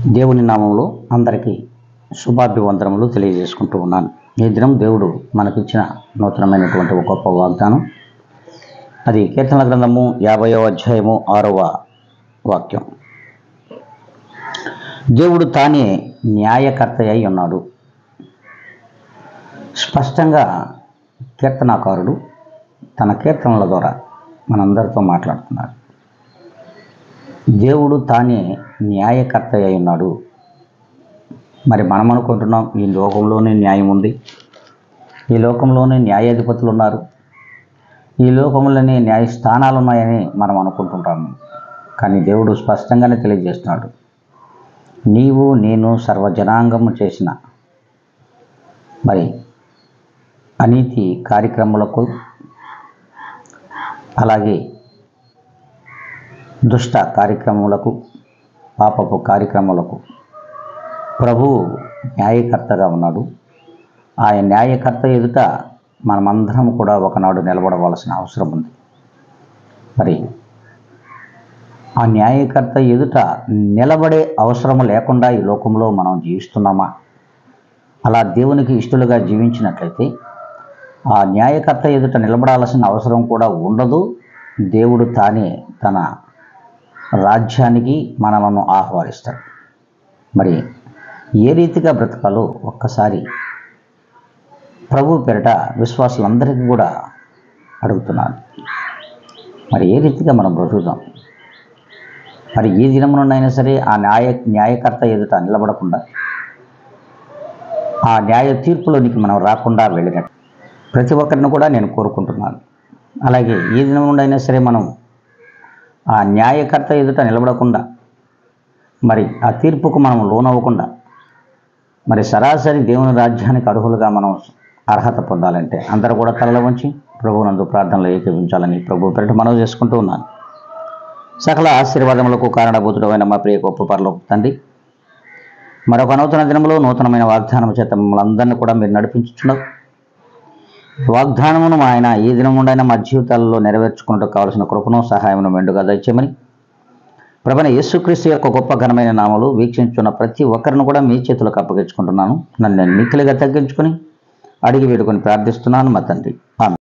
దేవుని నామంలో అందరికీ శుభాభివందనములు తెలియజేసుకుంటూ ఉన్నాను. ఈ దినం దేవుడు మనకిచ్చిన నూతనమైనటువంటి ఒక గొప్ప వాగ్దానం. అది కీర్తనల గ్రంథము 50వ అధ్యాయము 6వ వాక్యం. దేవుడు తానే న్యాయకర్త అయి ఉన్నాడు. స్పష్టంగా కీర్తనాకారుడు తన కీర్తనల ద్వారా మనందరితో మాట్లాడుతున్నాడు. దేవుడు తానే న్యాయకర్త అయి ఉన్నాడు. మరి మనం అనుకుంటున్నాం ఈ లోకంలోనే న్యాయం ఉంది, ఈ లోకంలోనే న్యాయాధిపతులు ఉన్నారు, ఈ లోకంలోనే న్యాయస్థానాలు ఉన్నాయని మనం అనుకుంటుంటాము. కానీ దేవుడు స్పష్టంగానే తెలియజేస్తున్నాడు, నీవు నేను సర్వజనాంగము చేసిన మరి అనీతి కార్యక్రమాలకు, అలాగే దుష్ట కార్యక్రమాలకు, పాపపు కార్యక్రమాలకు ప్రభువు న్యాయకర్తగా ఉన్నాడు. ఆయన న్యాయకర్త ఎదుట మనమందరం కూడా ఒకనాడు నిలబడవలసిన అవసరం ఉంది. మరి ఆ న్యాయకర్త ఎదుట నిలబడే అవసరం లేకుండా ఈ లోకంలో మనం జీవిస్తున్నామా? అలా దేవునికి ఇష్టలుగా జీవించినట్లయితే ఆ న్యాయకర్త ఎదుట నిలబడాల్సిన అవసరం కూడా ఉండదు. దేవుడు తానే తన రాజ్యానికి మనలను ఆహ్వానిస్తాడు. మరి ఏ రీతిగా బ్రతకాలో ఒక్కసారి ప్రభు పేరిట విశ్వాసులందరికీ కూడా అడుగుతున్నాను. మరి ఏ రీతిగా మనం బ్రతుకుతాం? మరి ఏ దినం నుండైనా సరే ఆ న్యాయకర్త ఎదుట నిలబడకుండా, ఆ న్యాయ తీర్పులోనికి మనం రాకుండా వెళ్ళినట్టు ప్రతి ఒక్కరిని కూడా నేను కోరుకుంటున్నాను. అలాగే ఏ దినం నుండైనా సరే మనం ఆ న్యాయకర్త ఎదుట నిలబడకుండా, మరి ఆ తీర్పుకు మనం లోనవ్వకుండా, మరి సరాసరి దేవుని రాజ్యానికి అర్హులుగా మనం అర్హత పొందాలంటే అందరూ కూడా తలలో వంచి ప్రభువునందు ప్రార్థనలు ఏకీభవించాలని ప్రభు పేరిట మనవి చేసుకుంటూ ఉన్నాను. సకల ఆశీర్వాదములకు కారణభూతుడు అయిన మా ప్రియ గొప్ప పరలోక తండ్రి, మరొక నూతన దినంలో నూతనమైన వాగ్దానం చేత మమ్మల్ని అందరినీ కూడా మీరు నడిపించుచున్నారు. వాగ్దానమును ఆయన ఈ దినం నుండైనా మా జీవితాల్లో నెరవేర్చుకున్నట్టు కావాల్సిన కృపను సహాయమును మెండుగా దయచేయమని ప్రభువైన యేసుక్రీస్తు యొక్క గొప్ప ఘనమైన నామములో వీక్షించున్న ప్రతి ఒక్కరిని కూడా మీ చేతులకు అప్పగించుకుంటున్నాను. నన్ను నేను మిక్కిలిగా తగ్గించుకొని అడిగి వేడుకొని ప్రార్థిస్తున్నాను మా తండ్రి. ఆమేన్.